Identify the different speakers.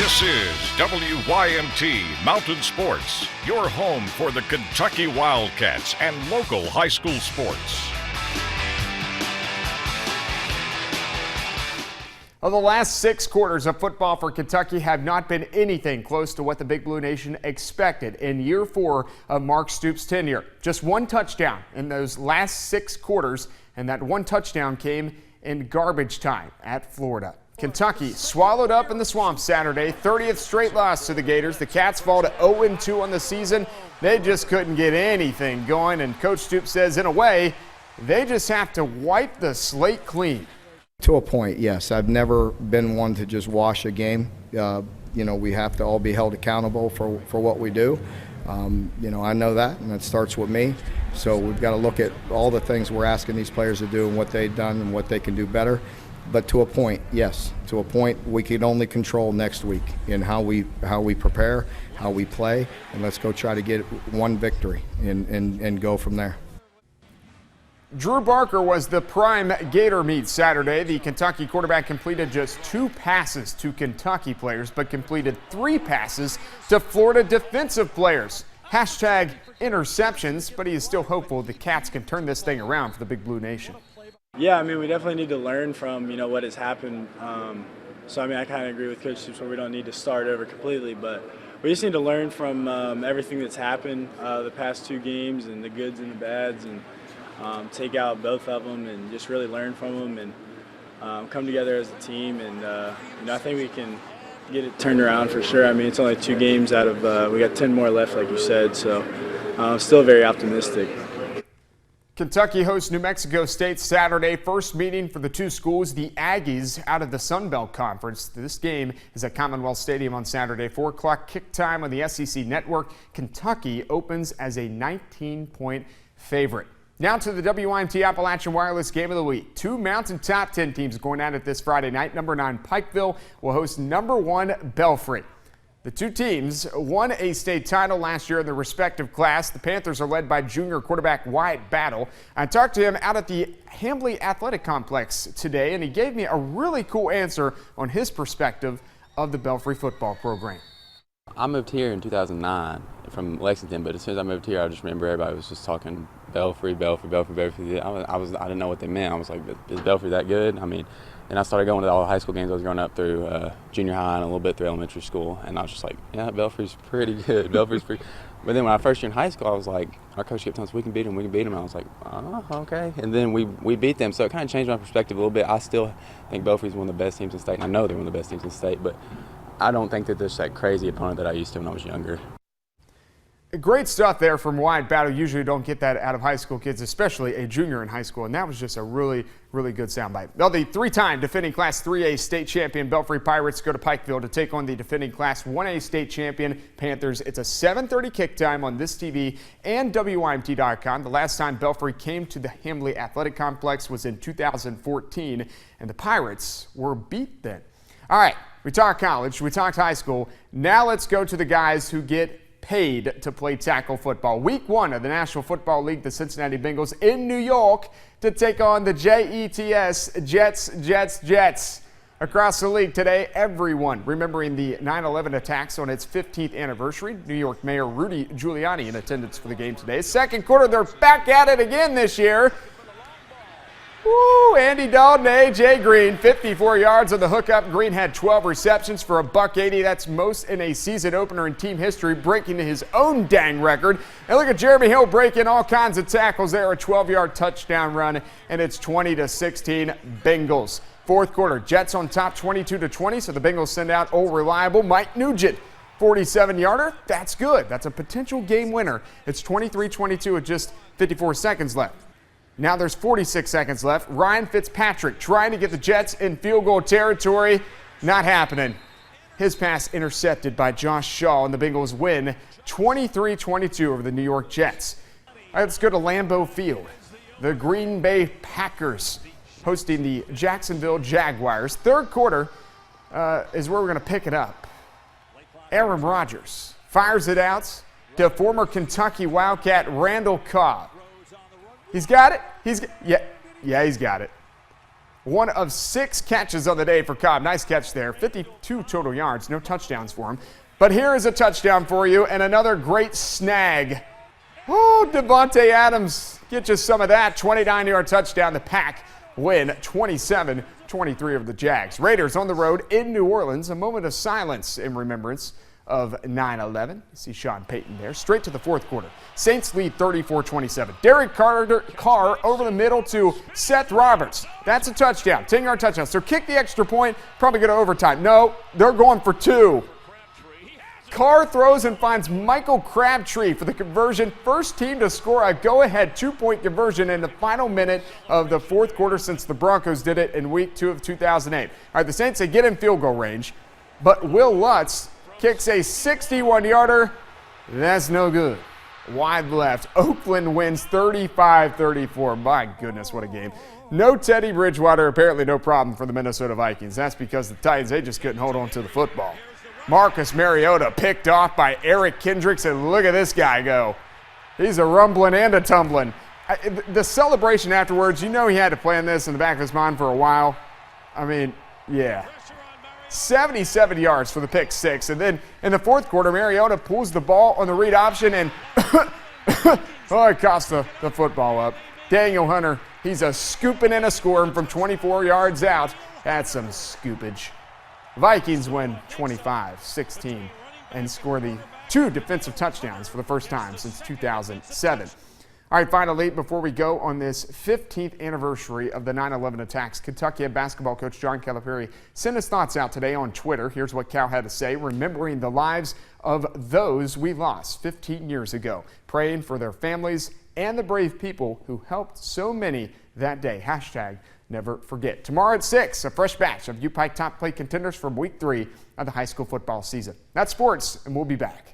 Speaker 1: This is WYMT Mountain Sports, your home for the Kentucky Wildcats and local high school sports.
Speaker 2: Well, the last 6 quarters of football for Kentucky have not been anything close to what the Big Blue Nation expected in year 4 of Mark Stoops' tenure. Just 1 touchdown in those last 6 quarters, and that 1 touchdown came in garbage time at Florida. Kentucky swallowed up in the swamp Saturday, 30th straight loss to the Gators. The Cats fall to 0-2 on the season. They just couldn't get anything going, and Coach Stoops says, in a way, they just have to wipe the slate clean.
Speaker 3: To a point, yes. I've never been one to just wash a game. We have to all be held accountable for what we do. I know that, and that starts with me. So we've got to look at all the things we're asking these players to do and what they've done and what they can do better. But to a point, yes. To a point, we can only control next week in how we prepare, how we play, and let's go try to get 1 victory and go from there.
Speaker 2: Drew Barker was the prime Gator meat Saturday. The Kentucky quarterback completed just 2 passes to Kentucky players, but completed 3 passes to Florida defensive players. Hashtag interceptions, but he is still hopeful the Cats can turn this thing around for the Big Blue Nation.
Speaker 4: Yeah, we definitely need to learn from, what has happened. I kind of agree with Coach Stoops where we don't need to start over completely, but we just need to learn from everything that's happened the past 2 games and the goods and the bads, and take out both of them and just really learn from them and come together as a team. And, I think we can get it turned around for sure. It's only 2 games out of we got 10 more left, like you said, so still very optimistic.
Speaker 2: Kentucky hosts New Mexico State Saturday. First meeting for the 2 schools, the Aggies out of the Sun Belt Conference. This game is at Commonwealth Stadium on Saturday. 4 o'clock kick time on the SEC Network. Kentucky opens as a 19-point favorite. Now to the WYMT Appalachian Wireless Game of the Week. 2 Mountain Top 10 teams going at it this Friday night. Number 9 Pikeville will host number 1 Belfry. The 2 teams won a state title last year in their respective class. The Panthers are led by junior quarterback Wyatt Battaile. I talked to him out at the Hambly Athletic Complex today, and he gave me a really cool answer on his perspective of the Belfry football program.
Speaker 5: I moved here in 2009 from Lexington, but as soon as I moved here, I just remember everybody was just talking Belfry. I didn't know what they meant. I was like, is Belfry that good? And I started going to all the high school games I was growing up through junior high and a little bit through elementary school, and I was just like, yeah, Belfry's pretty good. Belfry's pretty. But then when I first year in high school, I was like, our coach kept telling us we can beat them. And I was like, oh, okay. And then we beat them, so it kind of changed my perspective a little bit. I still think Belfry's one of the best teams in the state, and I know they're one of the best teams in the state, but I don't think that there's that crazy opponent that I used to when I was younger.
Speaker 2: Great stuff there from Wyatt Battaile. Usually don't get that out of high school kids, especially a junior in high school, and that was just a really, really good soundbite. Well, the 3-time defending Class 3A state champion Belfry Pirates go to Pikeville to take on the defending Class 1A state champion Panthers. It's a 7:30 kick time on this TV and WYMT.com. The last time Belfry came to the Hambly Athletic Complex was in 2014, and the Pirates were beat then. All right, we talked college, we talked high school. Now let's go to the guys who get paid to play tackle football. Week 1 of the National Football League, the Cincinnati Bengals in New York to take on the Jets. Across the league today, everyone remembering the 9/11 attacks on its 15th anniversary. New York Mayor Rudy Giuliani in attendance for the game today. Second quarter, they're back at it again this year. Woo, Andy Dalton, A.J. Green, 54 yards on the hookup. Green had 12 receptions for $180. That's most in a season opener in team history, breaking his own dang record. And look at Jeremy Hill breaking all kinds of tackles there. A 12-yard touchdown run, and it's 20-16 Bengals. Fourth quarter, Jets on top 22-20, so the Bengals send out old reliable Mike Nugent. 47-yarder, that's good. That's a potential game winner. It's 23-22 with just 54 seconds left. Now there's 46 seconds left. Ryan Fitzpatrick trying to get the Jets in field goal territory. Not happening. His pass intercepted by Josh Shaw, and the Bengals win 23-22 over the New York Jets. All right, let's go to Lambeau Field. The Green Bay Packers hosting the Jacksonville Jaguars. Third quarter is where we're going to pick it up. Aaron Rodgers fires it out to former Kentucky Wildcat Randall Cobb. He's got it. He's got it. One of 6 catches on the day for Cobb. Nice catch there. 52 total yards, no touchdowns for him. But here is a touchdown for you and another great snag. Oh, Devontae Adams, get you some of that. 29-yard touchdown. The Pack win 27-23 over the Jags. Raiders on the road in New Orleans. A moment of silence in remembrance of 9/11. You see Sean Payton there. Straight to the fourth quarter. Saints lead 34-27. Derek Carr over the middle to Seth Roberts. That's a touchdown. 10-yard touchdown. So kick the extra point. Probably go to overtime. No, they're going for 2. Carr throws and finds Michael Crabtree for the conversion. First team to score a go-ahead 2-point conversion in the final minute of the fourth quarter since the Broncos did it in week 2 of 2008. All right, the Saints, they get in field goal range, but Will Lutz kicks a 61-yarder. That's no good. Wide left. Oakland wins 35-34. My goodness, what a game. No Teddy Bridgewater, apparently no problem for the Minnesota Vikings. That's because the Titans, they just couldn't hold on to the football. Marcus Mariota picked off by Eric Kendricks, and look at this guy go. He's a rumbling and a tumbling. The celebration afterwards, you know he had to plan this in the back of his mind for a while. I mean, yeah. 77 yards for the pick 6, and then in the fourth quarter, Mariota pulls the ball on the read option, and oh, it cost the football up. Daniel Hunter, he's a scooping and a scoring from 24 yards out. That's some scoopage. Vikings win 25-16 and score the 2 defensive touchdowns for the first time since 2007. All right, finally, before we go on this 15th anniversary of the 9/11 attacks, Kentucky head basketball coach John Calipari sent his thoughts out today on Twitter. Here's what Cal had to say, remembering the lives of those we lost 15 years ago, praying for their families and the brave people who helped so many that day. Hashtag never forget. Tomorrow at 6, a fresh batch of UPike top play contenders from week 3 of the high school football season. That's sports, and we'll be back.